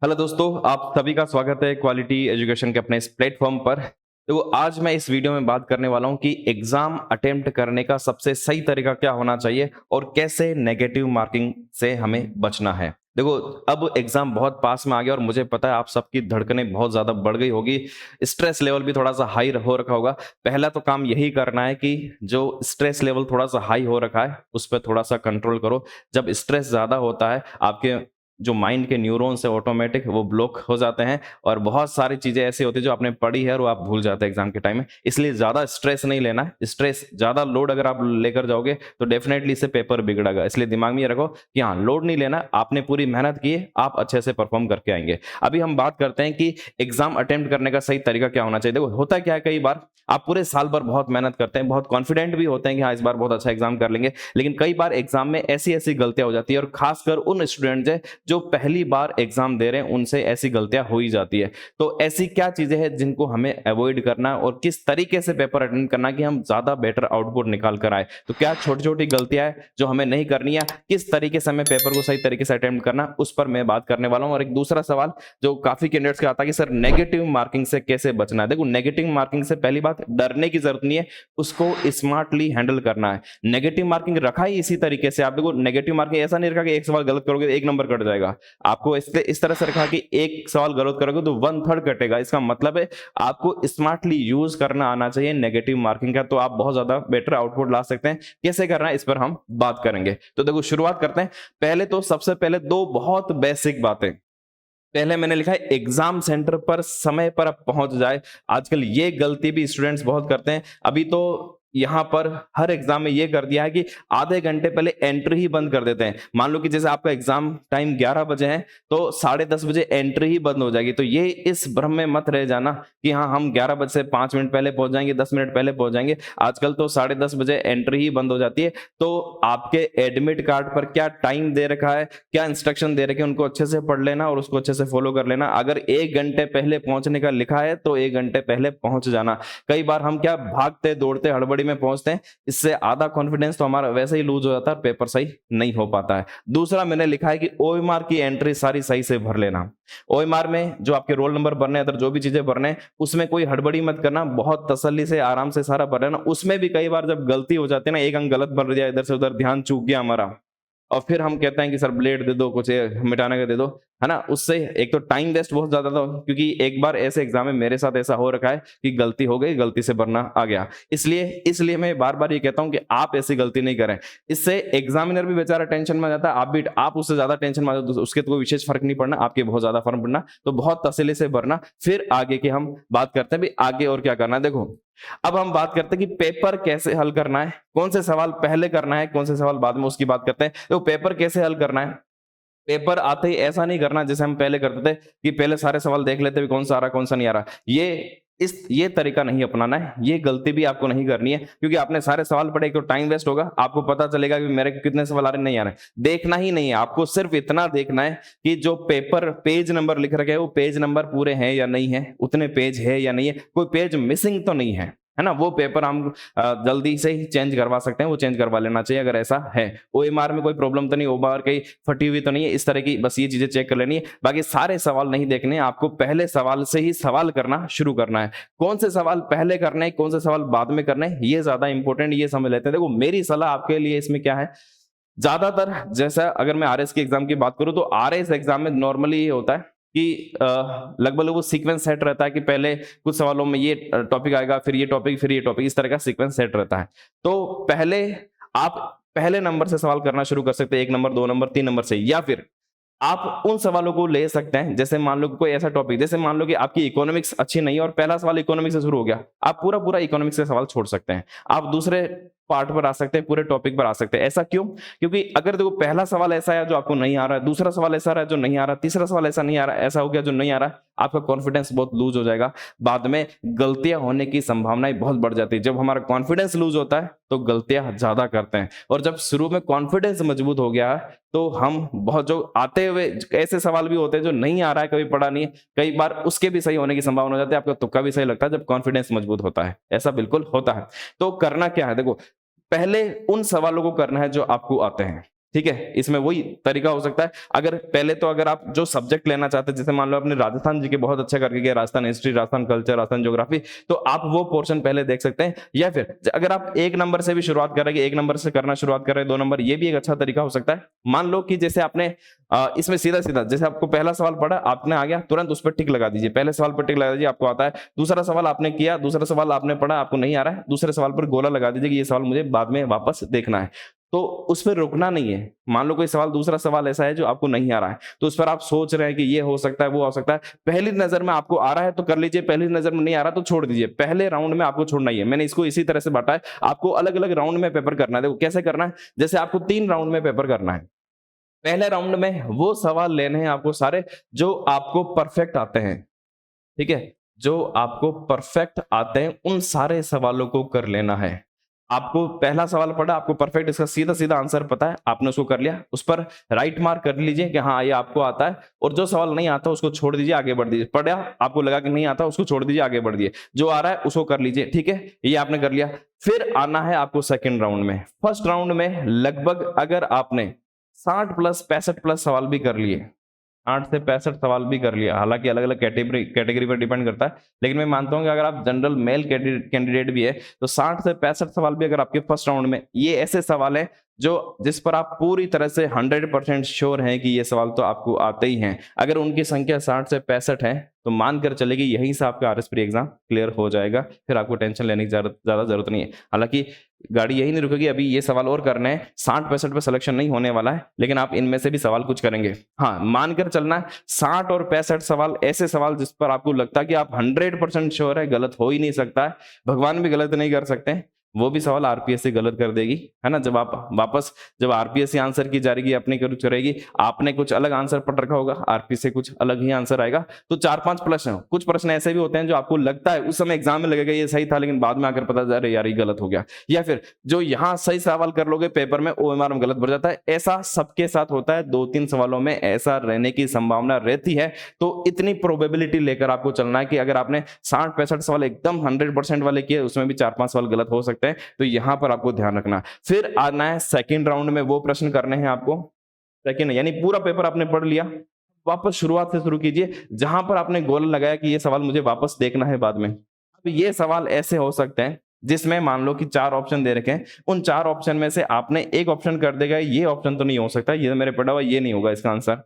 Hello दोस्तों, आप सभी का स्वागत है क्वालिटी एजुकेशन के अपने इस प्लेटफॉर्म पर। तो आज मैं इस वीडियो में बात करने वाला हूं कि एग्जाम अटेम्प्ट करने का सबसे सही तरीका क्या होना चाहिए और कैसे नेगेटिव मार्किंग से हमें बचना है। देखो, अब एग्जाम बहुत पास में आ गया और मुझे पता है आप सबकी धड़कनें बहुत ज्यादा बढ़ गई होगी, स्ट्रेस लेवल भी थोड़ा सा हाई हो रखा होगा। पहला तो काम यही करना है कि जो स्ट्रेस लेवल थोड़ा सा हाई हो रखा है उस पर थोड़ा सा कंट्रोल करो। जब स्ट्रेस ज्यादा होता है आपके जो माइंड के न्यूरॉन्स है ऑटोमेटिक वो ब्लॉक हो जाते हैं और बहुत सारी चीजें ऐसी होती है जो आपने पढ़ी है और वो आप भूल जाते हैं एग्जाम के टाइम में। इसलिए ज्यादा स्ट्रेस नहीं लेना है। स्ट्रेस ज्यादा लोड अगर आप लेकर जाओगे तो डेफिनेटली इससे पेपर बिगड़ेगा। इसलिए दिमाग में ये रखो कि हाँ, लोड नहीं लेना, आपने पूरी मेहनत की है, आप अच्छे से परफॉर्म करके आएंगे। अभी हम बात करते हैं कि एग्जाम अटेम्प्ट करने का सही तरीका क्या होना चाहिए। देखो, होता क्या है, कई बार आप पूरे साल भर बहुत मेहनत करते हैं, बहुत कॉन्फिडेंट भी होते हैं कि हाँ इस बार बहुत अच्छा एग्जाम कर लेंगे, लेकिन कई बार एग्जाम में ऐसी ऐसी गलतियां हो जाती है और खासकर उन स्टूडेंट जो पहली बार एग्जाम दे रहे हैं उनसे ऐसी गलतियां हो ही जाती है। तो ऐसी क्या चीजें हैं जिनको हमें अवॉइड करना है और किस तरीके से पेपर अटेंड करना है कि हम ज्यादा बेटर आउटपुट निकाल कर आए। तो क्या छोटी छोटी गलतियां हैं जो हमें नहीं करनी है, किस तरीके से हमें पेपर को सही तरीके से अटेम्प्ट करना, उस पर मैं बात करने वाला हूं। और एक दूसरा सवाल जो काफी कैंडिडेट्स का आता है कि सर नेगेटिव मार्किंग से कैसे बचना है। देखो, नेगेटिव मार्किंग से पहली बात डरने की जरूरत नहीं है, उसको स्मार्टली हैंडल करना है। नेगेटिव मार्किंग रखा ही इसी तरीके से। आप देखो, नेगेटिव मार्किंग ऐसा नहीं रखा कि एक सवाल गलत करोगे एक नंबर कट जाएगा। आपको इस तरह से रखा कि एक सवाल गलत करोगे तो 1/3 कटेगा। इसका मतलब है आपको स्मार्टली यूज करना आना चाहिए नेगेटिव मार्किंग का, तो आप बहुत ज्यादा बेटर आउटपुट ला सकते हैं। कैसे करना है इस पर हम बात करेंगे। तो देखो, शुरुआत करते हैं। पहले तो सबसे पहले दो बहुत बेसिक बातें। पहले मैंने लिखा है एग्जाम सेंटर पर समय पर आप पहुंच जाए। आजकल ये गलती भी स्टूडेंट्स बहुत करते हैं। अभी तो यहां पर हर एग्जाम में ये कर दिया है कि आधे घंटे पहले एंट्री ही बंद कर देते हैं। मान लो कि जैसे आपका एग्जाम टाइम 11 बजे है तो 10:30 बजे एंट्री ही बंद हो जाएगी। तो ये इस भ्रम में मत रह जाना कि हाँ हम 11 बजे से 5 मिनट पहले पहुंच जाएंगे, 10 मिनट पहले पहुंच जाएंगे। आजकल तो 10:30 बजे एंट्री ही बंद हो जाती है। तो आपके एडमिट कार्ड पर क्या टाइम दे रखा है, क्या इंस्ट्रक्शन दे रखे हैं, उनको अच्छे से पढ़ लेना और उसको अच्छे से फॉलो कर लेना। अगर 1 घंटे पहले पहुंचने का लिखा है तो 1 घंटे पहले पहुंच जाना। कई बार हम क्या भागते दौड़ते हड़बड़ी में पहुंचते हैं, इससे आधा कॉन्फिडेंस तो हमारा वैसे ही लूज हो जाता है, पेपर सही नहीं हो पाता है। दूसरा मैंने लिखा है कि ओएमआर की एंट्री सारी सही से भर लेना। ओएमआर में जो आपके रोल नंबर भरने हैं, अदर जो भी चीजें भरने हैं, उसमें कोई हड़बड़ी मत करना, बहुत तसल्ली से आराम से सारा भर लेना। उसमें भी कई बार जब गलती हो जाती है ना, एक अंक गलत भर दिया, इधर से उधर ध्यान चूक गया हमारा, और फिर हम कहते हैं कि सर ब्लेड दे दो, कुछ मिटाने का दे दो, है ना। उससे एक तो टाइम वेस्ट बहुत ज्यादा था, क्योंकि एक बार ऐसे एग्जाम में मेरे साथ ऐसा हो रखा है कि गलती हो गई, गलती से भरना आ गया। इसलिए मैं बार बार ये कहता हूं कि आप ऐसी गलती नहीं करें। इससे एग्जामिनर भी बेचारा टेंशन में आ जाता है, आप उससे ज्यादा टेंशन में आ जाते, उसके तो कोई विशेष फर्क नहीं पड़ना, आपके बहुत ज्यादा फर्क पड़ना। तो बहुत तसल्ली से भरना। फिर आगे की हम बात करते हैं भी आगे और क्या करना है। देखो, अब हम बात करते हैं कि पेपर कैसे हल करना है, कौन से सवाल पहले करना है, कौन से सवाल बाद में, उसकी बात करते हैं। तो पेपर कैसे हल करना है। पेपर आते ही ऐसा नहीं करना जैसे हम पहले करते थे कि पहले सारे सवाल देख लेते कौन सा आ रहा कौन सा नहीं आ रहा। ये तरीका नहीं अपनाना है, ये गलती भी आपको नहीं करनी है, क्योंकि आपने सारे सवाल पढ़े तो टाइम वेस्ट होगा। आपको पता चलेगा कि मेरे कितने सवाल आ रहे नहीं आ रहे। देखना ही नहीं है, आपको सिर्फ इतना देखना है कि जो पेपर पेज नंबर लिख रखे हैं वो पेज नंबर पूरे हैं या नहीं है, उतने पेज है या नहीं है, कोई पेज मिसिंग तो नहीं है ना। वो पेपर हम जल्दी से ही चेंज करवा सकते हैं, वो चेंज करवा लेना चाहिए अगर ऐसा है। ओएमआर में कोई प्रॉब्लम तो नहीं, ओएमआर कहीं फटी हुई तो नहीं है, इस तरह की बस ये चीजें चेक कर लेनी है। बाकी सारे सवाल नहीं देखने, आपको पहले सवाल से ही सवाल करना शुरू करना है। कौन से सवाल पहले करने हैं, कौन से सवाल बाद में करने हैं, ये ज्यादा इंपॉर्टेंट, ये समझ लेते हैं। देखो, मेरी सलाह आपके लिए इसमें क्या है, ज्यादातर जैसा अगर मैं आरएस के एग्जाम की बात करूं तो आरएस एग्जाम में नॉर्मली ये होता है कि लगभग वो सीक्वेंस सेट रहता है कि पहले कुछ सवालों में ये टॉपिक आएगा, फिर ये टॉपिक, फिर ये टॉपिक, इस तरह का सीक्वेंस सेट रहता है। तो पहले आप पहले नंबर से सवाल करना शुरू कर सकते हैं, 1 नंबर, 2 नंबर, 3 नंबर से, या फिर आप उन सवालों को ले सकते हैं। जैसे मान लो कोई ऐसा टॉपिक, जैसे मान लो कि आपकी इकोनॉमिक्स अच्छी नहीं है और पहला सवाल इकोनॉमिक्स से शुरू हो गया, आप पूरा पूरा इकोनॉमिक्स से सवाल छोड़ सकते हैं, आप दूसरे पार्ट पर आ सकते हैं, पूरे टॉपिक पर आ सकते हैं। ऐसा क्यों? क्योंकि अगर देखो पहला सवाल ऐसा है जो आपको नहीं आ रहा है, दूसरा सवाल ऐसा है जो नहीं आ रहा, तीसरा सवाल ऐसा नहीं आ रहा, ऐसा हो गया जो नहीं आ रहा, आपका कॉन्फिडेंस बहुत लूज हो जाएगा। बाद में गलतियां होने की संभावनाएं बहुत बढ़ जाती है। जब हमारा कॉन्फिडेंस लूज होता है तो गलतियां ज्यादा करते हैं, और जब शुरू में कॉन्फिडेंस मजबूत हो गया है तो हम बहुत, जो आते हुए ऐसे सवाल भी होते हैं जो नहीं आ रहा है, कभी पढ़ा नहीं है, कई बार उसके भी सही होने की संभावना हो जाती है, आपका तुक्का भी सही लगता है जब कॉन्फिडेंस मजबूत होता है। ऐसा बिल्कुल होता है। तो करना क्या है, देखो, पहले उन सवालों को करना है जो आपको आते हैं। ठीक है, इसमें वही तरीका हो सकता है। अगर पहले तो अगर आप जो सब्जेक्ट लेना चाहते हैं, जैसे मान लो आपने राजस्थान जी के बहुत अच्छा करके गया, Rajasthan history, Rajasthan culture, Rajasthan geography, तो आप वो पोर्शन पहले देख सकते हैं। या फिर अगर आप 1 नंबर से भी शुरुआत कर रहे हैं, 1 नंबर से करना शुरुआत कर रहे हैं, 2 नंबर, ये भी एक अच्छा तरीका हो सकता है। मान लो कि जैसे आपने इसमें सीधा सीधा जैसे आपको पहला सवाल पढ़ा, आपने आ गया, तुरंत उस पर टिक लगा दीजिए, पहले सवाल पर टिक लगा दीजिए, आपको आता है। दूसरा सवाल आपने किया, दूसरा सवाल आपने पढ़ा, आपको नहीं आ रहा है, दूसरे सवाल पर गोला लगा दीजिए कि ये सवाल मुझे बाद में वापस देखना है। तो उस पर रुकना नहीं है। मान लो कोई सवाल, दूसरा सवाल ऐसा है जो आपको नहीं आ रहा है, तो उस पर आप सोच रहे हैं कि ये हो सकता है, वो हो सकता है, पहली नजर में आपको आ रहा है तो कर लीजिए, पहली नजर में नहीं आ रहा तो छोड़ दीजिए। पहले राउंड में आपको छोड़ना ही है। मैंने इसको इसी तरह से बांटा है, आपको अलग अलग राउंड में पेपर करना है। देखो कैसे करना है, जैसे आपको 3 राउंड में पेपर करना है। पहले राउंड में वो सवाल लेने हैं आपको सारे जो आपको परफेक्ट आते हैं, ठीक है, जो आपको परफेक्ट आते हैं उन सारे सवालों को कर लेना है। आपको पहला सवाल पढ़ा, आपको परफेक्ट इसका सीधा सीधा आंसर पता है, आपने उसको कर लिया, उस पर राइट मार्क कर लीजिए कि हाँ ये आपको आता है, और जो सवाल नहीं आता उसको छोड़ दीजिए, आगे बढ़ दीजिए। पढ़ा, आपको लगा कि नहीं आता, उसको छोड़ दीजिए, आगे बढ़ दीजिए, जो आ रहा है उसको कर लीजिए। ठीक है, ये आपने कर लिया। फिर आना है आपको सेकेंड राउंड में। फर्स्ट राउंड में लगभग अगर आपने 60 प्लस 65 प्लस सवाल भी कर लिए, 8 से 65 सवाल भी कर लिया, हालांकि अलग अलग कैटेगरी पर डिपेंड करता है, लेकिन मैं मानता हूं कि अगर आप जनरल मेल कैंडिडेट भी है तो 60 से 65 सवाल भी अगर आपके फर्स्ट राउंड में, ये ऐसे सवाल है जो जिस पर आप पूरी तरह से 100% श्योर हैं कि ये सवाल तो आपको आते ही हैं। अगर उनकी संख्या 60 से 65 है तो मानकर चले कि यहीं से आपका आरएस प्री एग्जाम क्लियर हो जाएगा, फिर आपको टेंशन लेने की ज्यादा जरूरत नहीं है। हालांकि गाड़ी यही नहीं रुकेगी, अभी ये सवाल और करने हैं, 60-65 पे सिलेक्शन नहीं होने वाला है, लेकिन आप इनमें से भी सवाल कुछ करेंगे। हाँ, मानकर चलना 60 और 65 सवाल ऐसे सवाल जिस पर आपको लगता है कि आप 100% श्योर है, गलत हो ही नहीं सकता है, भगवान भी गलत नहीं कर सकते, वो भी सवाल आरपीएससी गलत कर देगी, है ना। जब आप वापस जब आरपीएससी आंसर की जाएगी, अपनी कुछ करेगी, आपने कुछ अलग आंसर पढ़ रखा होगा, आरपीएससी कुछ अलग ही आंसर आएगा। तो 4-5 प्रश्न, कुछ प्रश्न ऐसे भी होते हैं जो आपको लगता है उस समय एग्जाम में लगेगा ये सही था, लेकिन बाद में आकर पता चला यार ये गलत हो गया। या फिर जो यहाँ सही सवाल कर लोगे पेपर में ओएमआर में गलत भर जाता है। ऐसा सबके साथ होता है, 2-3 सवालों में ऐसा रहने की संभावना रहती है। तो इतनी प्रोबेबिलिटी लेकर आपको चलना है कि अगर आपने 60-65 सवाल एकदम 100% वाले किए, उसमें भी 4-5 सवाल गलत हो सकते हैं, तो यहां पर आपको ध्यान रखना। फिर आना है सेकंड राउंड में, वो प्रश्न करने हैं आपको। सेकंड यानी पूरा पेपर आपने पढ़ लिया, वापस शुरुआत से शुरू कीजिए, जहां पर आपने गोल लगाया कि ये सवाल मुझे वापस देखना है बाद में। अब ये सवाल ऐसे हो सकते हैं जिसमें मान लो कि 4 ऑप्शन दे रखे हैं, उन 4 ऑप्शन में से आपने एक ऑप्शन कर देगा, ये ऑप्शन तो नहीं हो सकता, ये मेरे पढ़ा हुआ ये नहीं होगा इसका आंसर।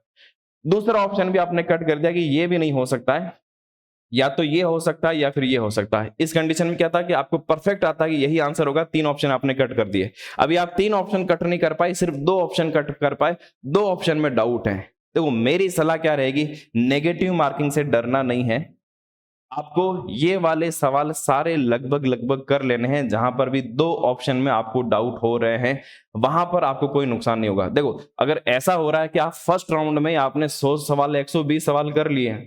दूसरा ऑप्शन भी आपने कट कर दिया कि ये भी नहीं हो सकता है, या तो ये हो सकता है या फिर ये हो सकता है। इस कंडीशन में क्या था कि आपको परफेक्ट आता है कि यही आंसर होगा, 3 ऑप्शन आपने कट कर दिए। अभी आप 3 ऑप्शन कट नहीं कर पाए, सिर्फ 2 ऑप्शन कट कर पाए, 2 ऑप्शन में डाउट है। तो मेरी सलाह क्या रहेगी, नेगेटिव मार्किंग से डरना नहीं है, आपको ये वाले सवाल सारे लगभग कर लेने हैं। जहां पर भी 2 ऑप्शन में आपको डाउट हो रहे हैं, वहां पर आपको कोई नुकसान नहीं होगा। देखो अगर ऐसा हो रहा है कि आप फर्स्ट राउंड में आपने 100 सवाल 120 सवाल कर लिए हैं,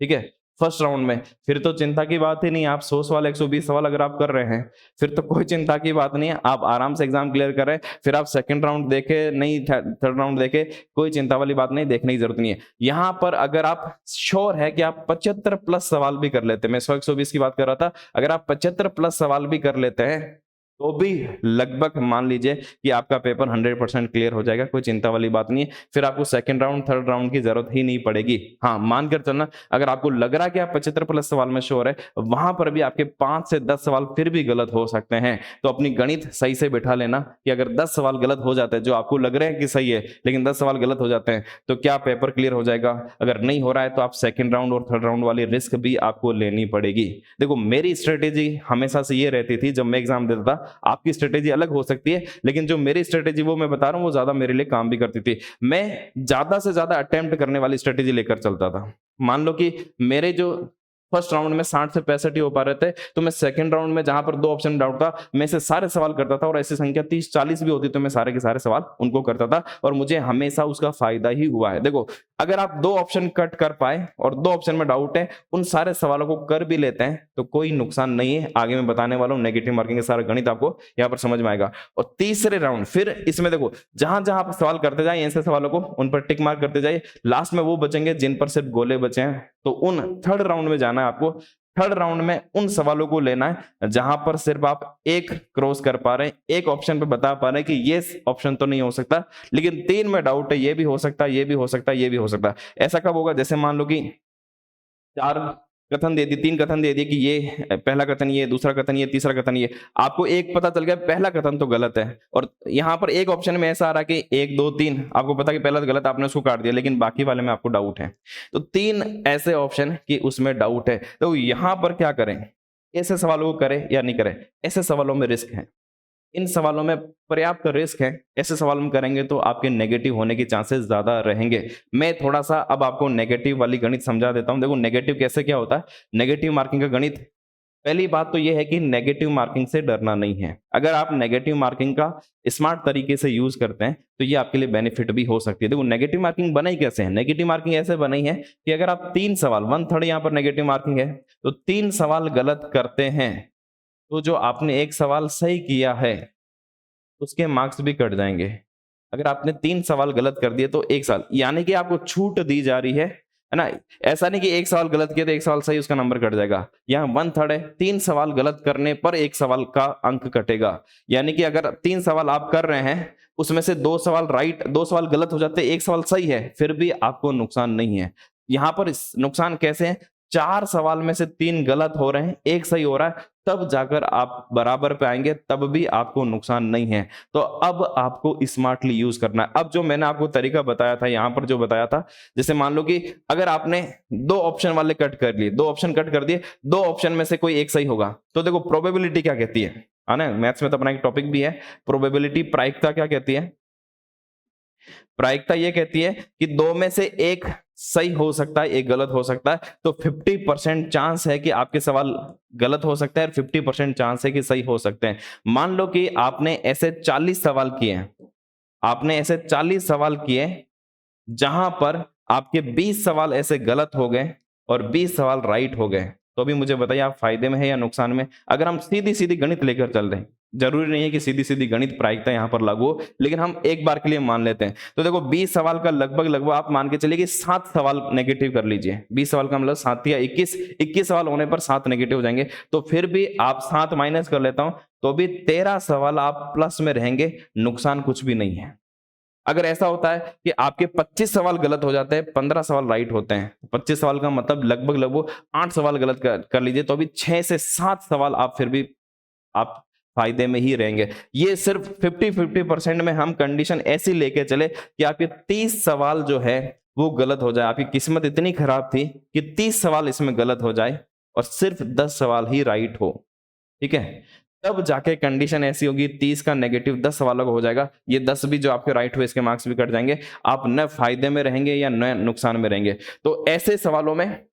ठीक है, फर्स्ट राउंड में, फिर तो चिंता की बात ही नहीं। आप 100 सवाल 120 सवाल अगर आप कर रहे हैं, फिर तो कोई चिंता की बात नहीं है, आप आराम से एग्जाम क्लियर कर रहे हैं। फिर आप सेकंड राउंड देखे नहीं, थर्ड राउंड देखे, कोई चिंता वाली बात नहीं, देखने की जरूरत नहीं है। यहां पर अगर आप श्योर है कि आप 75 प्लस सवाल भी कर लेते हैं, मैं 100-120 की बात कर रहा था, अगर आप 75 प्लस सवाल भी कर लेते हैं तो भी लगभग मान लीजिए कि आपका पेपर 100% क्लियर हो जाएगा, कोई चिंता वाली बात नहीं है। फिर आपको सेकंड राउंड थर्ड राउंड की जरूरत ही नहीं पड़ेगी। हाँ, मानकर चलना अगर आपको लग रहा है कि आप 75 प्लस सवाल में श्योर है, वहां पर भी आपके 5 से 10 सवाल फिर भी गलत हो सकते हैं। तो अपनी गणित सही से बिठा लेना कि अगर 10 सवाल गलत हो जाते हैं, जो आपको लग रहे हैं कि सही है, लेकिन 10 सवाल गलत हो जाते हैं, तो क्या पेपर क्लियर हो जाएगा? अगर नहीं हो रहा है तो आप सेकंड राउंड और थर्ड राउंड वाली रिस्क भी आपको लेनी पड़ेगी। देखो मेरी स्ट्रेटेजी हमेशा से ये रहती थी जब मैं एग्जाम देता था, आपकी स्ट्रेटेजी अलग हो सकती है, लेकिन जो मेरी स्ट्रेटेजी वो मैं बता रहा हूं वो ज्यादा मेरे लिए काम भी करती थी। मैं ज्यादा से ज्यादा अटेम्प्ट करने वाली स्ट्रेटेजी लेकर चलता था। मान लो कि मेरे जो फर्स्ट राउंड में 60 से 65 ही हो पा रहे थे, तो मैं सेकंड राउंड में जहां पर 2 ऑप्शन डाउट था, मैं से सारे सवाल करता था, और ऐसी संख्या 30-40 भी होती तो मैं सारे के सारे सवाल उनको करता था, और मुझे हमेशा उसका फायदा ही हुआ है। देखो अगर आप 2 ऑप्शन कट कर पाए और 2 ऑप्शन में डाउट है, उन सारे सवालों को कर भी लेते हैं तो कोई नुकसान नहीं है। आगे मैं बताने वाला हूं, नेगेटिव मार्किंग का सारा गणित आपको यहाँ पर समझ में आएगा। और तीसरे राउंड, फिर इसमें देखो जहां जहां आप सवाल करते जाए, ऐसे सवालों को उन पर टिक मार्क करते जाइए, लास्ट में वो बचेंगे जिन पर सिर्फ गोले बचे हैं, तो उन थर्ड राउंड में जाना है आपको। थर्ड राउंड में उन सवालों को लेना है जहां पर सिर्फ आप एक क्रॉस कर पा रहे हैं, एक ऑप्शन पे बता पा रहे हैं कि ये ऑप्शन तो नहीं हो सकता, लेकिन तीन में डाउट है, ये भी हो सकता है, ये भी हो सकता है, ये भी हो सकता है। ऐसा कब होगा? जैसे मान लो कि चार कथन दे दिए, तीन कथन दे दिए कि ये पहला कथन ये, दूसरा कथन ये, तीसरा कथन ये, आपको एक पता चल गया पहला कथन तो गलत है, और यहाँ पर एक ऑप्शन में ऐसा आ रहा है कि एक दो तीन, आपको पता कि पहला तो गलत, आपने उसको काट दिया, लेकिन बाकी वाले में आपको डाउट है। तो तीन ऐसे ऑप्शन कि उसमें डाउट है, तो यहाँ पर क्या करें? ऐसे सवालों को करें या नहीं करें? ऐसे सवालों में रिस्क है, इन सवालों में पर्याप्त रिस्क है, ऐसे सवाल हम करेंगे तो आपके नेगेटिव होने के चांसेस ज्यादा रहेंगे। मैं थोड़ा सा अब आपको नेगेटिव वाली गणित समझा देता हूं। देखो नेगेटिव कैसे क्या होता है, नेगेटिव मार्किंग का गणित। पहली बात तो यह है कि नेगेटिव मार्किंग से डरना नहीं है। अगर आप नेगेटिव मार्किंग का स्मार्ट तरीके से यूज करते हैं तो ये आपके लिए बेनिफिट भी हो सकती है। देखो नेगेटिव मार्किंग बनाई कैसे है? नेगेटिव मार्किंग ऐसे बनाई है कि अगर आप तीन सवाल, वन थर्ड यहाँ पर नेगेटिव मार्किंग है, तो तीन सवाल गलत करते हैं तो जो आपने एक सवाल सही किया है उसके मार्क्स भी कट जाएंगे। अगर आपने तीन सवाल गलत कर दिए तो एक साल, यानी कि आपको छूट दी जा रही है ना? ऐसा नहीं कि एक सवाल गलत किया तो एक सवाल सही, उसका नंबर कट जाएगा। यहाँ वन थर्ड है, तीन सवाल गलत करने पर एक सवाल का अंक कटेगा। यानी कि अगर तीन सवाल आप कर रहे हैं, उसमें से दो सवाल राइट, दो सवाल गलत हो जाते, एक सवाल सही है, फिर भी आपको नुकसान नहीं है। यहाँ पर नुकसान कैसे है? चार सवाल में से तीन गलत हो रहे हैं, एक सही हो रहा है, तब जाकर आप बराबर पे आएंगे, तब भी आपको नुकसान नहीं है। तो अब आपको स्मार्टली यूज करना है। अब जो मैंने आपको तरीका बताया था, यहां पर जो बताया था, जैसे मान लो कि अगर आपने दो ऑप्शन वाले कट कर लिए, दो ऑप्शन कट कर दिए, दो ऑप्शन में से कोई एक सही होगा, तो देखो प्रोबेबिलिटी क्या कहती है ना? मैथ्स में तो अपना एक टॉपिक भी है प्रोबेबिलिटी, प्रायिकता क्या कहती है? प्रायिकता ये कहती है कि दो में से एक सही हो सकता है, एक गलत हो सकता है, तो 50% चांस है कि आपके सवाल गलत हो सकते हैं और 50% चांस है कि सही हो सकते हैं। मान लो कि आपने ऐसे 40 सवाल किए हैं, आपने ऐसे 40 सवाल किए जहां पर आपके 20 सवाल ऐसे गलत हो गए और 20 सवाल राइट हो गए, तो अभी मुझे बताइए आप फायदे में है या नुकसान में? अगर हम सीधी सीधी गणित लेकर चल रहे हैं, जरूरी नहीं है कि सीधी सीधी गणित प्रायिकता यहां पर लागू हो, लेकिन हम एक बार के लिए मान लेते हैं। तो देखो 20 सवाल का लगभग लगभग आप मान के चलिए कि 7 सवाल नेगेटिव कर लीजिए। 20 सवाल का मतलब 7 या 21 सवाल होने पर 7 नेगेटिव हो जाएंगे, तो फिर भी आप 7 माइनस कर लेता हूं तो भी 13 सवाल आप प्लस में रहेंगे, नुकसान कुछ भी नहीं है। अगर ऐसा होता है कि आपके 25 सवाल गलत हो जाते हैं, 15 सवाल राइट होते हैं, 25 सवाल का मतलब लगभग लगभग 8 सवाल गलत कर लीजिए, तो अभी 6 से 7 सवाल आप फिर भी आप फायदे में ही रहेंगे। ये सिर्फ 50-50% में हम कंडीशन ऐसी लेके चले कि आपके 30 सवाल जो है वो गलत हो जाए। आपकी किस्मत इतनी खराब थी कि 30 सवाल इसमें गलत हो जाए और सिर्फ 10 सवाल ही राइट हो, ठीक है? तब जाके कंडीशन ऐसी होगी, 30 का नेगेटिव 10 सवालों का हो जाएगा, ये 10 भी जो आपके राइट हुए इसके मार्क्स भी कट जाएंगे, आप न फायदे में रहेंगे या न नुकसान में रहेंगे। तो ऐसे सवालों में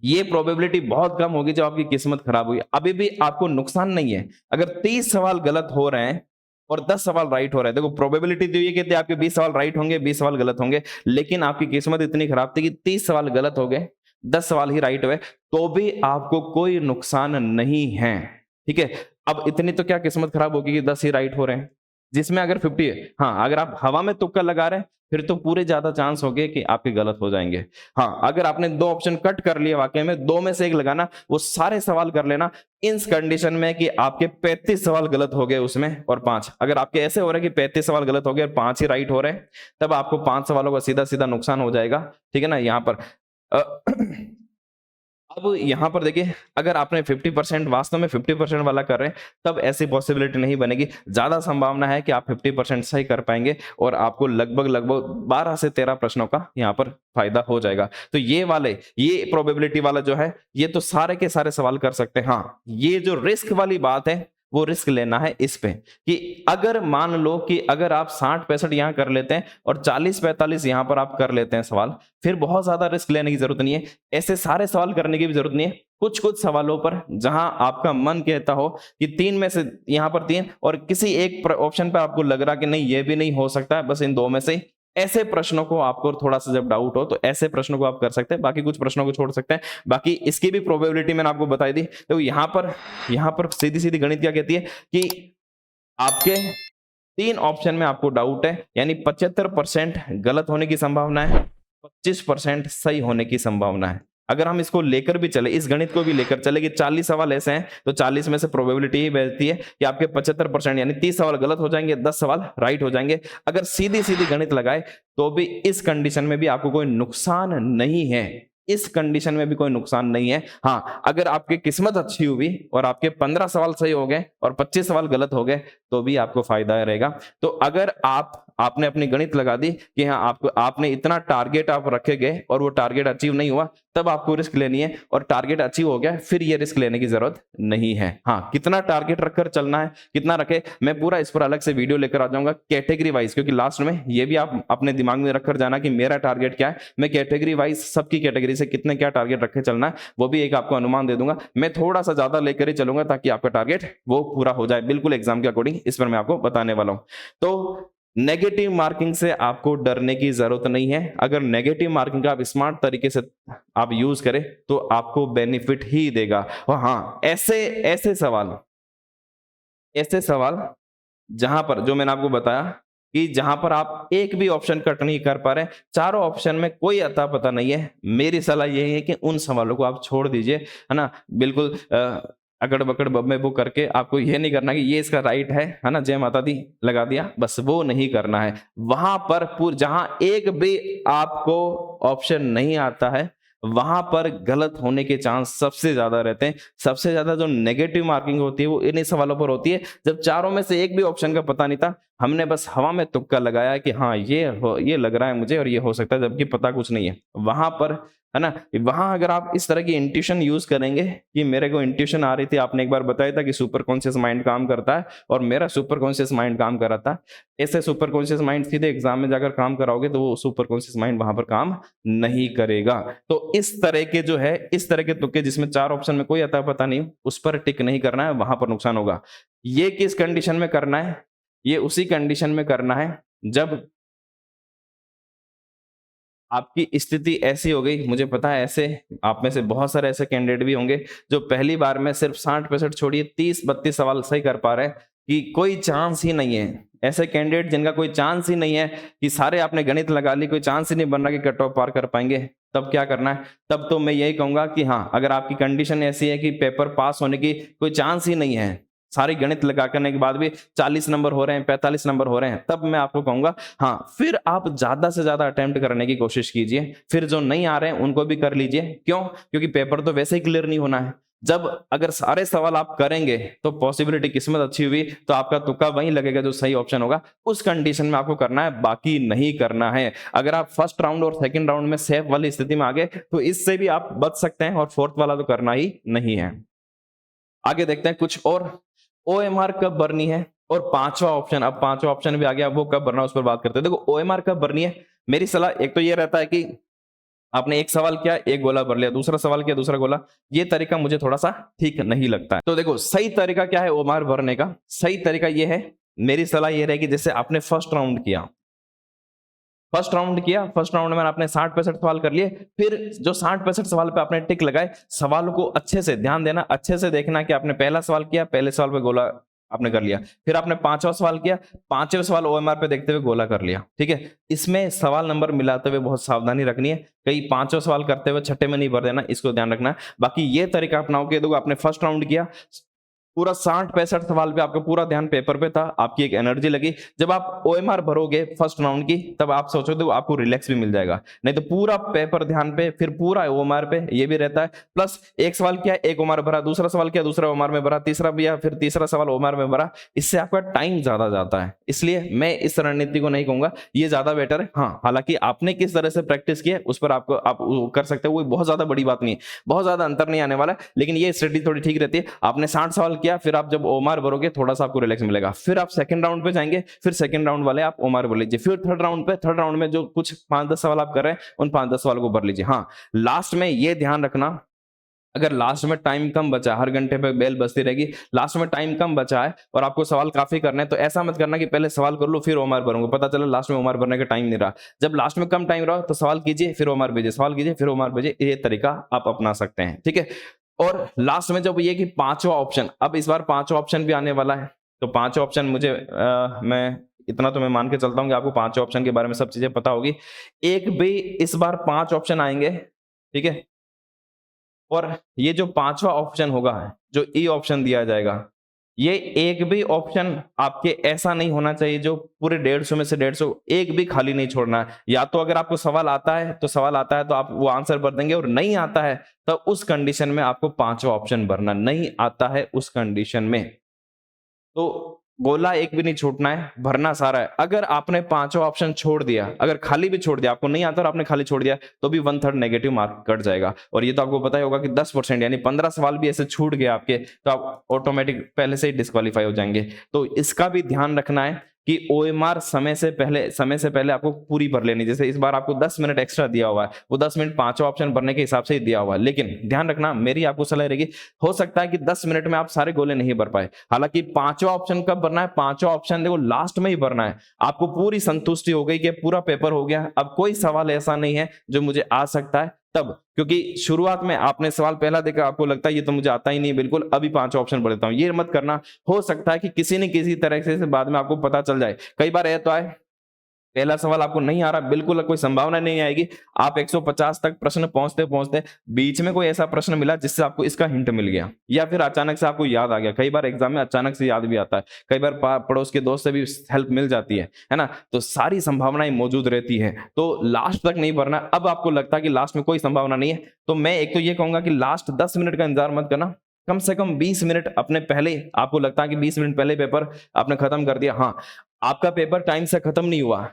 ये प्रोबेबिलिटी बहुत कम होगी जब आपकी किस्मत खराब हुई, अभी भी आपको नुकसान नहीं है। अगर 30 सवाल गलत हो रहे हैं और 10 सवाल राइट हो रहे हैं, देखो प्रोबेबिलिटी तो ये कहती है आपके 20 सवाल राइट होंगे, 20 सवाल गलत होंगे, लेकिन आपकी किस्मत इतनी खराब थी कि 30 सवाल गलत हो गए, 10 सवाल ही राइट हुए, तो भी आपको कोई नुकसान नहीं है, ठीक है? अब इतनी तो क्या किस्मत खराब होगी कि 10 ही राइट हो रहे हैं, जिसमें अगर 50 है, हाँ अगर आप हवा में तुक्का लगा रहे हैं फिर तो पूरे ज्यादा चांस हो गए कि आपके गलत हो जाएंगे। हाँ अगर आपने दो ऑप्शन कट कर लिए, वाकई में दो में से एक लगाना, वो सारे सवाल कर लेना इन कंडीशन में कि आपके 35 सवाल गलत हो गए उसमें और 5, अगर आपके ऐसे हो रहे हैं कि 35 सवाल गलत हो गए और 5 ही राइट हो रहे हैं, तब आपको 5 सवालों का सीधा सीधा नुकसान हो जाएगा, ठीक है ना? यहाँ पर अब यहां पर देखिए, अगर आपने 50% वास्तव में 50% वाला कर रहे हैं, तब ऐसी पॉसिबिलिटी नहीं बनेगी। ज्यादा संभावना है कि आप 50% सही कर पाएंगे और आपको लगभग लगभग 12 से 13 प्रश्नों का यहां पर फायदा हो जाएगा। तो ये प्रोबेबिलिटी वाला जो है, ये तो सारे के सारे सवाल कर सकते हैं। हाँ ये जो रिस्क वाली बात है वो रिस्क लेना है इस पे, कि अगर मान लो कि अगर आप 60-65 यहां कर लेते हैं और 40-45 यहां पर आप कर लेते हैं सवाल, फिर बहुत ज्यादा रिस्क लेने की जरूरत नहीं है। ऐसे सारे सवाल करने की भी जरूरत नहीं है। कुछ कुछ सवालों पर जहां आपका मन कहता हो कि 3 में से यहां पर 3 और किसी एक ऑप्शन पर आपको लग रहा कि नहीं ये भी नहीं हो सकता है, बस इन दो में से, ऐसे प्रश्नों को आपको थोड़ा सा जब डाउट हो तो ऐसे प्रश्नों को आप कर सकते हैं, बाकी कुछ प्रश्नों को छोड़ सकते हैं। बाकी इसकी भी प्रोबेबिलिटी मैंने आपको बताई दी। तो यहां पर सीधी सीधी गणित क्या कहती है कि आपके 3 ऑप्शन में आपको डाउट है, यानी 75% गलत होने की संभावना है, 25% सही होने की संभावना है। अगर हम इसको लेकर भी चले, इस गणित को भी लेकर चले कि 40 सवाल ऐसे हैं तो 40 में से प्रोबेबिलिटी ही बचती है कि आपके 75% यानी 30 सवाल गलत हो जाएंगे, 10 सवाल राइट हो जाएंगे। अगर सीधी सीधी गणित लगाए तो भी इस कंडीशन में भी आपको कोई नुकसान नहीं है, इस कंडीशन में भी कोई नुकसान नहीं है। हाँ, अगर आपकी किस्मत अच्छी हुई और आपके 15 सवाल सही हो गए और 25 सवाल गलत हो गए तो भी आपको फायदा रहेगा। तो अगर आपने अपनी गणित लगा दी कि हाँ आपने इतना टारगेट आप रखे गए और वो टारगेट अचीव नहीं हुआ, तब आपको रिस्क लेनी है, और टारगेट अचीव हो गया फिर ये रिस्क लेने की जरूरत नहीं है। हाँ, कितना टारगेट रखकर चलना है, कितना रखे, मैं पूरा इस पर अलग से वीडियो लेकर आ जाऊंगा कैटेगरी वाइज, क्योंकि लास्ट में ये भी आप अपने दिमाग में रखकर जाना कि मेरा टारगेट क्या है, मैं कैटेगरी वाइज सबकी कैटेगरी से कितने क्या टारगेट रखे चलना है वो भी एक आपको अनुमान दे दूंगा। मैं थोड़ा सा ज्यादा लेकर ही चलूंगा ताकि आपका टारगेट वो पूरा हो जाए बिल्कुल एग्जाम के अकॉर्डिंग, इस पर मैं आपको बताने वाला हूं। तो नेगेटिव मार्किंग से आपको डरने की जरूरत नहीं है। अगर नेगेटिव मार्किंग का आप स्मार्ट तरीके से आप यूज करें तो आपको बेनिफिट ही देगा। और हाँ, ऐसे सवाल जहां पर जो मैंने आपको बताया कि जहां पर आप एक भी ऑप्शन कट नहीं कर पा रहे, चारों ऑप्शन में कोई अता पता नहीं है, मेरी सलाह यही है कि उन सवालों को आप छोड़ दीजिए, है ना। बिल्कुल अकड़ बकड़ बब्बे बो करके आपको ये नहीं करना कि ये इसका राइट है ना, जय माता दी लगा दिया, बस वो नहीं करना है। वहां पर जहां एक भी आपको ऑप्शन नहीं आता है वहां पर गलत होने के चांस सबसे ज्यादा रहते हैं। सबसे ज्यादा जो नेगेटिव मार्किंग होती है वो इन्हीं सवालों पर होती है जब चारों में से एक भी ऑप्शन का पता नहीं था, हमने बस हवा में तुक्का लगाया कि हाँ ये लग रहा है मुझे और ये हो सकता है, जबकि पता कुछ नहीं है। वहां पर, है ना, वहां अगर आप इस तरह की इंट्यूशन यूज करेंगे कि मेरे को इंट्यूशन आ रही थी, आपने एक बार बताया था कि सुपर कॉन्शियस माइंड काम करता है और मेरा सुपर कॉन्शियस माइंड काम कर रहा था, ऐसे सुपर कॉन्शियस माइंड सीधे एग्जाम में जाकर काम कराओगे तो वो सुपर कॉन्शियस माइंड वहां पर काम नहीं करेगा। तो इस तरह के जो है, इस तरह के तुक्के जिसमें चार ऑप्शन में कोई अता पता नहीं, उस पर टिक नहीं करना है, वहां पर नुकसान होगा। ये किस कंडीशन में करना है? ये उसी कंडीशन में करना है जब आपकी स्थिति ऐसी हो गई, मुझे पता है ऐसे आप में से बहुत सारे ऐसे कैंडिडेट भी होंगे जो पहली बार में सिर्फ 60% छोड़िए 30-32 सवाल सही कर पा रहे हैं कि कोई चांस ही नहीं है। ऐसे कैंडिडेट जिनका कोई चांस ही नहीं है कि सारे आपने गणित लगा ली, कोई चांस ही नहीं बन रहा कि कट ऑफ पार कर पाएंगे, तब क्या करना है? तब तो मैं यही कहूंगा कि हाँ, अगर आपकी कंडीशन ऐसी है कि पेपर पास होने की कोई चांस ही नहीं है, सारी गणित लगा करने के बाद भी 40 नंबर हो रहे हैं, 45 नंबर हो रहे हैं, तब मैं आपको कहूंगा हाँ, फिर आप ज्यादा से ज्यादा अटेम्प्ट करने की कोशिश कीजिए। फिर जो नहीं आ रहे हैं उनको भी कर लीजिए। क्यों? क्योंकि पेपर तो वैसे ही क्लियर नहीं होना है। जब अगर सारे सवाल आप करेंगे तो पॉसिबिलिटी, किस्मत अच्छी हुई तो आपका तुक्का वहीं लगेगा जो सही ऑप्शन होगा, उस कंडीशन में आपको करना है, बाकी नहीं करना है। अगर आप फर्स्ट राउंड और सेकंड राउंड में सेफ वाली स्थिति में आ गए तो इससे भी आप बच सकते हैं, और फोर्थ वाला तो करना ही नहीं है। आगे देखते हैं कुछ और। ओएमआर कब भरनी है? और पांचवा ऑप्शन, अब पांचवा ऑप्शन भी आ गया, वो कब भरना है उस पर बात करते हैं। देखो, ओएमआर कब भरनी है, मेरी सलाह एक तो ये रहता है कि आपने एक सवाल किया, एक गोला भर लिया, दूसरा सवाल किया, दूसरा गोला, ये तरीका मुझे थोड़ा सा ठीक नहीं लगता है। तो देखो, सही तरीका क्या है ओएमआर भरने का? सही तरीका ये है, मेरी सलाह ये रहेगी, जैसे आपने फर्स्ट राउंड किया, फर्स्ट राउंड में आपने 60-65 सवाल कर लिए, फिर जो 60-65 सवाल पे आपने टिक लगाए, सवालों को अच्छे से ध्यान देना, अच्छे से देखना कि आपने पहला सवाल किया, पहले सवाल पे गोला आपने कर लिया, फिर आपने पांचवा सवाल किया, पांचवें सवाल ओएमआर पे देखते हुए गोला कर लिया, ठीक है। इसमें सवाल नंबर मिलाते हुए बहुत सावधानी रखनी है, कहीं पांचवा सवाल करते हुए छठे में नहीं भर देना, इसको ध्यान रखना है। बाकी ये तरीका अपनाओ कि देखो, आपने फर्स्ट राउंड किया, पूरा 60-65 सवाल पे आपका पूरा ध्यान पेपर पे था, आपकी एक एनर्जी लगी, जब आप ओएमआर भरोगे फर्स्ट राउंड की, तब आप सोचो तो आपको रिलैक्स भी मिल जाएगा। नहीं तो पूरा पेपर ध्यान पे, फिर पूरा ओएमआर पे, ये भी रहता है। प्लस एक सवाल किया, एक ओएमआर भरा, दूसरा सवाल किया, दूसरा ओएमआर में भरा, तीसरा भी, फिर तीसरा सवाल ओएमआर में भरा, इससे आपका टाइम ज्यादा जाता है। इसलिए मैं इस रणनीति को नहीं कहूंगा, ये ज्यादा बेटर है। हाँ, हालांकि आपने किस तरह से प्रैक्टिस की है उस पर आप कर सकते हो, वो बहुत ज्यादा बड़ी बात नहीं है, बहुत ज्यादा अंतर नहीं आने वाला है, लेकिन ये स्ट्रेटजी थोड़ी ठीक रहती है। आपने 60 सवाल किया, फिर आप जब ओएमआर भरोगे थोड़ा सा आपको रिलैक्स मिलेगा, फिर आप सेकंड राउंड पे जाएंगे, फिर सेकंड राउंड वाले आप ओएमआर भर लीजिए, फिर थर्ड राउंड में जो कुछ 5-10 सवाल आप कर रहे हैं उन 5-10 सवाल को भर लीजिए। हाँ, लास्ट में ये ध्यान रखना, अगर लास्ट में टाइम कम बचा, हर घंटे पे बेल बजती रहेगी, लास्ट में टाइम कम बचा है और आपको सवाल काफी करने हैं, तो ऐसा मत करना कि पहले सवाल कर लो फिर ओएमआर भरूंगा, पता चला लास्ट में ओएमआर भरने का टाइम नहीं रहा। जब लास्ट में कम टाइम रहा तो सवाल कीजिए, फिर ओएमआर भेजिए, सवाल कीजिए, फिर ओएमआर भेजिए, ये तरीका आप अपना सकते हैं, ठीक है। और लास्ट में जब ये कि पांचवा ऑप्शन, अब इस बार पांचवा ऑप्शन भी आने वाला है, तो पांचवा ऑप्शन मुझे मैं इतना तो मैं मान के चलता हूँ कि आपको पांचवा ऑप्शन के बारे में सब चीजें पता होगी। एक भी इस बार 5 ऑप्शन आएंगे, ठीक है, और ये जो पांचवा ऑप्शन होगा, जो ई ऑप्शन दिया जाएगा, ये एक भी ऑप्शन आपके ऐसा नहीं होना चाहिए जो पूरे 150 में से 150 एक भी खाली नहीं छोड़ना है। या तो अगर आपको सवाल आता है तो आप वो आंसर भर देंगे, और नहीं आता है तो उस कंडीशन में आपको पांचवा ऑप्शन भरना, नहीं आता है उस कंडीशन में तो गोला एक भी नहीं छूटना है, भरना सारा है। अगर आपने पांचों ऑप्शन छोड़ दिया, अगर खाली भी छोड़ दिया, आपको नहीं आता और आपने खाली छोड़ दिया, तो भी 1/3 नेगेटिव मार्क कट जाएगा। और ये तो आपको पता ही होगा कि 10% यानी 15 सवाल भी ऐसे छूट गए आपके, तो आप ऑटोमेटिक पहले से ही डिस्क्वालीफाई हो जाएंगे। तो इसका भी ध्यान रखना है कि ओएमआर समय से पहले आपको पूरी भर लेनी। जैसे इस बार आपको 10 मिनट एक्स्ट्रा दिया हुआ है, वो 10 मिनट पांचों ऑप्शन भरने के हिसाब से ही दिया हुआ है, लेकिन ध्यान रखना, मेरी आपको सलाह रहेगी, हो सकता है कि 10 मिनट में आप सारे गोले नहीं भर पाए। हालांकि पांचवा ऑप्शन कब भरना है, पांचवा ऑप्शन देखो लास्ट में ही भरना है। आपको पूरी संतुष्टि हो गई कि पूरा पेपर हो गया, अब कोई सवाल ऐसा नहीं है जो मुझे आ सकता है तब, क्योंकि शुरुआत में आपने सवाल पहला देखा, आपको लगता है ये तो मुझे आता ही नहीं बिल्कुल, अभी पांच ऑप्शन पढ़ देता हूं, ये मत करना। हो सकता है कि किसी न किसी तरह से बाद में आपको पता चल जाए। कई बार तो आए, पहला सवाल आपको नहीं आ रहा, बिल्कुल कोई संभावना नहीं आएगी, आप 150 तक प्रश्न पहुंचते पहुंचते बीच में कोई ऐसा प्रश्न मिला जिससे आपको इसका हिंट मिल गया, या फिर अचानक से आपको याद आ गया। कई बार एग्जाम में अचानक से याद भी आता है, कई बार पड़ोस के दोस्त से भी हेल्प मिल जाती है ना। तो सारी संभावनाएं मौजूद रहती है, तो लास्ट तक नहीं भरना। अब आपको लगता है कि लास्ट में कोई संभावना नहीं है, तो मैं एक तो ये कहूंगा कि लास्ट 10 मिनट का इंतजार मत करना, कम से कम 20 मिनट अपने पहले, आपको लगता है कि 20 मिनट पहले पेपर आपने खत्म कर दिया, हाँ आपका पेपर टाइम से खत्म नहीं हुआ,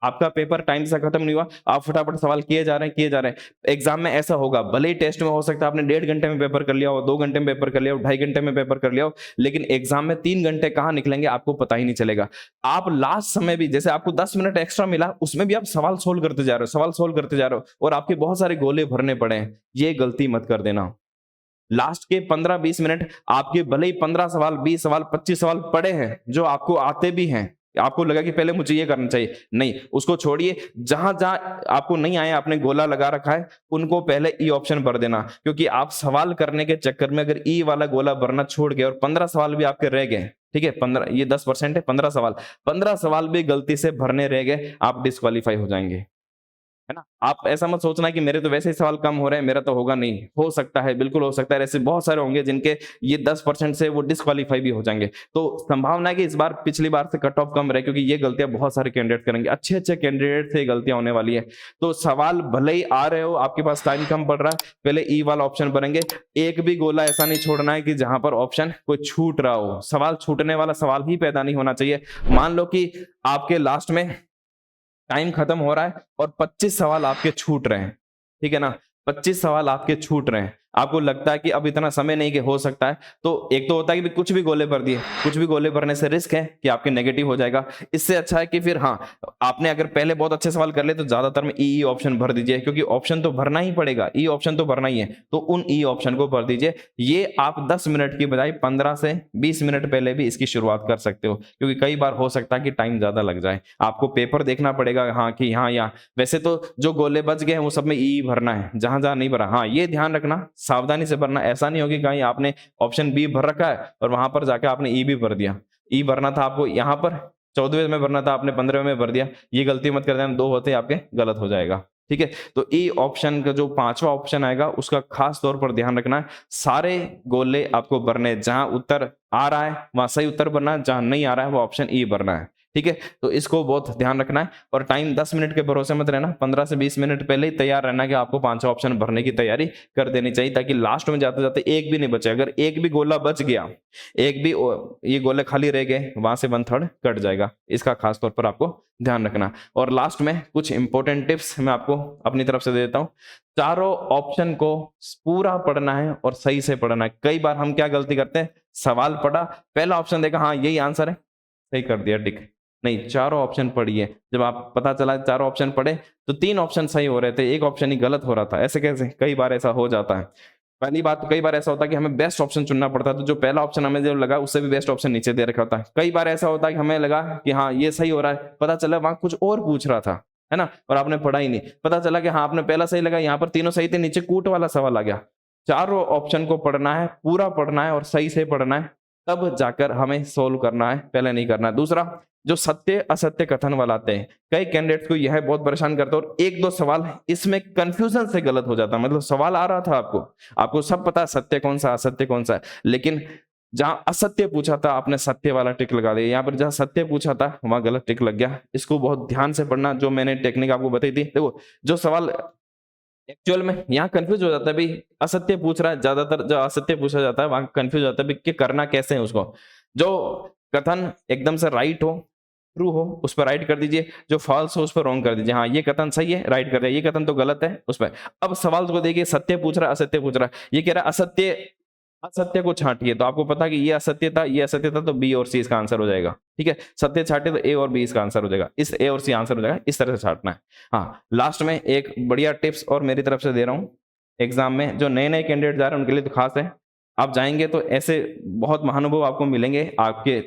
आपका पेपर टाइम से खत्म नहीं हुआ, आप फटाफट सवाल किए जा रहे हैं। एग्जाम में ऐसा होगा, भले ही टेस्ट में हो सकता है आपने 1.5 घंटे में पेपर कर लिया हो, 2 घंटे में पेपर कर लिया हो, 2.5 घंटे में पेपर कर लिया हो, लेकिन एग्जाम में 3 घंटे कहाँ निकलेंगे आपको पता ही नहीं चलेगा। आप लास्ट समय भी, जैसे आपको 10 मिनट एक्स्ट्रा मिला, उसमें भी आप सवाल सोल्व करते जा रहे हो और आपके बहुत सारे गोले भरने पड़े हैं, ये गलती मत कर देना। लास्ट के 15-20 मिनट आपके भले ही 15 सवाल, 20 सवाल, 25 सवाल पड़े हैं जो आपको आते भी हैं, आपको लगा कि पहले मुझे ये करना चाहिए, नहीं, उसको छोड़िए। जहां जहां आपको नहीं आया, आपने गोला लगा रखा है, उनको पहले ई ऑप्शन भर देना, क्योंकि आप सवाल करने के चक्कर में अगर ई वाला गोला भरना छोड़ गए और 15 सवाल भी आपके रह गए, ठीक है, 15, ये 10% है, 15 सवाल भी गलती से भरने रह गए, आप डिस्क्वालीफाई हो जाएंगे, है ना। आप ऐसा मत सोचना कि मेरे तो वैसे ही सवाल कम हो रहे हैं, मेरा तो होगा नहीं, हो सकता है, बिल्कुल हो सकता है, ऐसे बहुत सारे होंगे जिनके ये 10% से वो डिस्क्वालीफाई भी हो जाएंगे। तो संभावना है कि इस बार पिछली बार से कट ऑफ कम रहे, क्योंकि ये गलतियां बहुत सारे कैंडिडेट करेंगे, अच्छे कैंडिडेट से गलतियां होने वाली है। तो सवाल भले ही आ रहे हो, आपके पास टाइम कम पड़ रहा है, पहले ई वाला ऑप्शन भरेंगे। एक भी गोला ऐसा नहीं छोड़ना है कि जहां पर ऑप्शन कोई छूट रहा हो, सवाल छूटने वाला सवाल ही पैदा नहीं होना चाहिए। मान लो कि आपके लास्ट में टाइम खत्म हो रहा है और 25 सवाल आपके छूट रहे हैं, ठीक है ना, 25 सवाल आपके छूट रहे हैं, आपको लगता है कि अब इतना समय नहीं कि हो सकता है, तो एक तो होता है कि कुछ भी गोले भर दिए, कुछ भी गोले भरने से रिस्क है कि आपके नेगेटिव हो जाएगा। इससे अच्छा है कि फिर हाँ, आपने अगर पहले बहुत अच्छे सवाल कर ले तो ज्यादातर में ई ऑप्शन भर दीजिए, क्योंकि ऑप्शन तो भरना ही पड़ेगा, ई ऑप्शन तो भरना ही है, तो उन ई ऑप्शन को भर दीजिए। ये आप 10 मिनट की बजाय 15 से 20 मिनट पहले भी इसकी शुरुआत कर सकते हो, क्योंकि कई बार हो सकता है कि टाइम ज्यादा लग जाए, आपको पेपर देखना पड़ेगा, हाँ कि हाँ, या वैसे तो जो गोले बच गए हैं वो सब में ई भरना है, जहां जहां नहीं भरा, हाँ ये ध्यान रखना, सावधानी से भरना। ऐसा नहीं होगी कहीं आपने ऑप्शन बी भर रखा है और वहां पर जाके आपने ई भी भर दिया, ई भरना था आपको यहाँ पर 14वें में भरना था, आपने 15वें में भर दिया, ये गलती मत कर देना, 2 होते आपके गलत हो जाएगा, ठीक है। तो ई ऑप्शन का जो 5वां ऑप्शन आएगा उसका खास तौर पर ध्यान रखना है, सारे गोले आपको भरने, जहां उत्तर आ रहा है वहां सही उत्तर भरना है, जहां नहीं आ रहा है वो ऑप्शन ई भरना है, ठीक है। तो इसको बहुत ध्यान रखना है, और टाइम 10 मिनट के भरोसे मत रहना, 15 से 20 मिनट पहले ही तैयार रहना कि आपको 5 ऑप्शन भरने की तैयारी कर देनी चाहिए, ताकि लास्ट में जाते जाते एक भी नहीं बचे। अगर एक भी गोला बच गया, एक भी ये गोले खाली रह गए, वहां से 1/3 कट जाएगा, इसका खास तौर पर आपको ध्यान रखना। और लास्ट में कुछ इंपॉर्टेंट टिप्स मैं आपको अपनी तरफ से देता हूं। चारों ऑप्शन को पूरा पढ़ना है और सही से पढ़ना है। कई बार हम क्या गलती करते हैं, सवाल पढ़ा, पहला ऑप्शन देखा, हाँ यही आंसर है, सही कर दिया टिक, नहीं, चारों ऑप्शन पढ़िए। जब आप पता चला चारों ऑप्शन पढ़े तो 3 ऑप्शन सही हो रहे थे, एक ऑप्शन ही गलत हो रहा था, ऐसे कैसे, कई बार ऐसा हो जाता है। पहली बात तो कई बार ऐसा होता है कि हमें बेस्ट ऑप्शन चुनना पड़ता है, तो जो पहला ऑप्शन हमें जो लगा उससे भी बेस्ट ऑप्शन नीचे दे रखा होता है। कई बार ऐसा होता है कि हमें लगा कि हाँ ये सही हो रहा है, पता चला वहां कुछ और पूछ रहा था, है ना, और आपने पढ़ा ही नहीं, पता चला कि हाँ आपने पहला सही लगा, यहाँ पर तीनों सही थे, नीचे कूट वाला सवाल आ गया। चारों ऑप्शन को पढ़ना है, पूरा पढ़ना है और सही से पढ़ना है, तब जाकर हमें सोल्व करना है, पहले नहीं करना है। दूसरा, जो सत्य असत्य कथन वाला आते हैं, कई कैंडिडेट्स को यह बहुत परेशान करता है और एक दो सवाल इसमें कंफ्यूजन से गलत हो जाता है। मतलब सवाल आ रहा था आपको सब पता है सत्य कौन सा असत्य कौन सा है, लेकिन जहां असत्य पूछा था आपने सत्य वाला टिक लगा दिया, यहाँ पर जहां सत्य पूछा था वहां गलत टिक लग गया। इसको बहुत ध्यान से पढ़ना, जो मैंने टेक्निक आपको बताई थी। देखो जो सवाल एक्चुअल में यहाँ कंफ्यूज हो जाता है भाई, असत्य पूछ रहा है, ज्यादातर जो असत्य पूछा जाता है वहां कंफ्यूज हो जाता है भाई कि करना कैसे है उसको। जो कथन एकदम से राइट हो, ट्रू हो, उस पर राइट कर दीजिए, जो फॉल्स हो उस पर रॉन्ग कर दीजिए। हाँ ये कथन सही है, राइट कर दिया, ये कथन तो गलत है उस पर। अब सवाल को देखिए, सत्य पूछ रहा है असत्य पूछ रहा है, ये कह रहा है असत्य, असत्य को छांटिए, तो आपको पता कि ये असत्य था ये असत्य था, तो बी और सी इसका आंसर हो जाएगा। ठीक है, सत्य छांटे तो ए और बी इसका आंसर हो जाएगा, इस ए और सी आंसर हो जाएगा, इस तरह से छांटना है। हाँ लास्ट में एक बढ़िया टिप्स और मेरी तरफ से दे रहा हूँ, एग्जाम में जो नए नए कैंडिडेट जा रहे हैं उनके लिए तो खास है। आप जाएंगे तो ऐसे बहुत महानुभव आपको मिलेंगे, आपके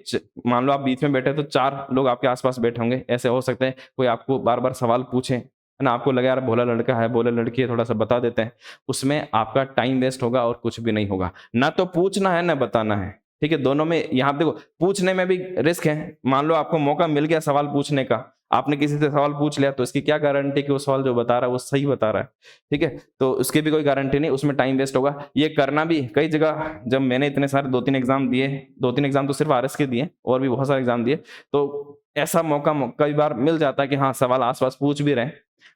मान लो आप बीच में बैठे तो 4 लोग आपके आसपास बैठे होंगे, ऐसे हो सकते हैं कोई आपको बार बार सवाल पूछे, है ना, आपको लगा यार भोला लड़का है भोला लड़की है, थोड़ा सा बता देते हैं, उसमें आपका टाइम वेस्ट होगा और कुछ भी नहीं होगा। ना तो पूछना है ना बताना है। ठीक है, दोनों में यहाँ देखो पूछने में भी रिस्क है। मान लो आपको मौका मिल गया सवाल पूछने का, आपने किसी से सवाल पूछ लिया, तो इसकी क्या गारंटी कि वो सवाल जो बता रहा है वो सही बता रहा है। ठीक है, तो उसकी भी कोई गारंटी नहीं, उसमें टाइम वेस्ट होगा। ये करना भी कई जगह, जब मैंने इतने सारे 2-3 एग्जाम दिए, 2-3 एग्जाम तो सिर्फ आरएस के दिए और भी बहुत सारे एग्जाम दिए, तो ऐसा मौका कई बार मिल जाता है कि हाँ सवाल आसपास पूछ भी रहे,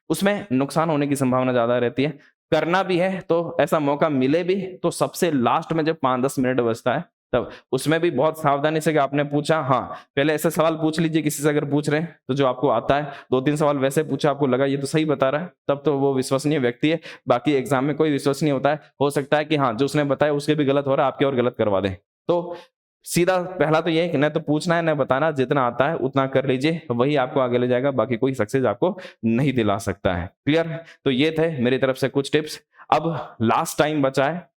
उसमें नुकसान होने की संभावना ज्यादा रहती है। करना भी है तो ऐसा मौका मिले भी तो सबसे लास्ट में जब 5-10 मिनट बचता है तब, उसमें भी बहुत सावधानी से कि आपने पूछा, हाँ पहले ऐसे सवाल पूछ लीजिए किसी से अगर पूछ रहे हैं तो जो आपको आता है, 2-3 सवाल वैसे पूछा आपको लगा ये तो सही बता रहा है, तब तो वो विश्वसनीय व्यक्ति है। बाकी एग्जाम में कोई विश्वसनीय होता है, हो सकता है कि हाँ जो उसने बताया उसके भी गलत हो रहा है, आपके और गलत करवा दे। तो सीधा पहला तो ये है कि न तो पूछना है न बताना, जितना आता है उतना कर लीजिए, वही आपको आगे ले जाएगा, बाकी कोई सक्सेस आपको नहीं दिला सकता है। क्लियर? तो ये थे मेरी तरफ से कुछ टिप्स। अब लास्ट टाइम बचा है,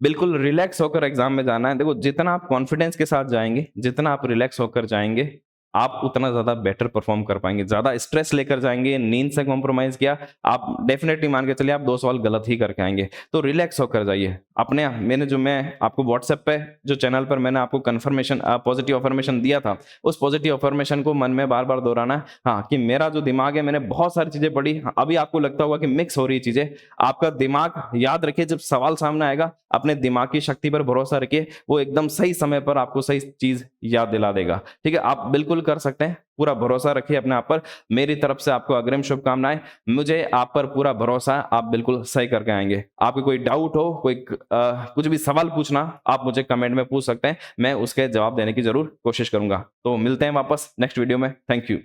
बिल्कुल रिलैक्स होकर एग्जाम में जाना है। देखो जितना आप कॉन्फिडेंस के साथ जाएंगे, जितना आप रिलैक्स होकर जाएंगे, आप उतना ज्यादा बेटर परफॉर्म कर पाएंगे। ज्यादा स्ट्रेस लेकर जाएंगे, नींद से कॉम्प्रोमाइज किया, आप डेफिनेटली मान के चलिए आप 2 सवाल गलत ही करके आएंगे। तो रिलैक्स होकर जाइए। अपने मैं आपको व्हाट्सएप पे जो चैनल पर मैंने आपको कंफर्मेशन पॉजिटिव अफर्मेशन दिया था, उस पॉजिटिव अफर्मेशन को मन में बार बार दोहराना है। हाँ कि मेरा जो दिमाग है, मैंने बहुत सारी चीजें पढ़ी, अभी आपको लगता होगा कि मिक्स हो रही चीजें, आपका दिमाग याद रखिए, जब सवाल सामने आएगा अपने दिमाग की शक्ति पर भरोसा रखिए, वो एकदम सही समय पर आपको सही चीज याद दिला देगा। ठीक है, आप बिल्कुल कर सकते हैं, पूरा भरोसा रखिए अपने आप पर। मेरी तरफ से आपको अग्रिम शुभकामनाएं, मुझे आप पर पूरा भरोसा है, आप बिल्कुल सही करके आएंगे। आपको कोई डाउट हो, कोई कुछ भी सवाल पूछना, आप मुझे कमेंट में पूछ सकते हैं, मैं उसके जवाब देने की जरूर कोशिश करूंगा। तो मिलते हैं वापस नेक्स्ट वीडियो में। Thank you.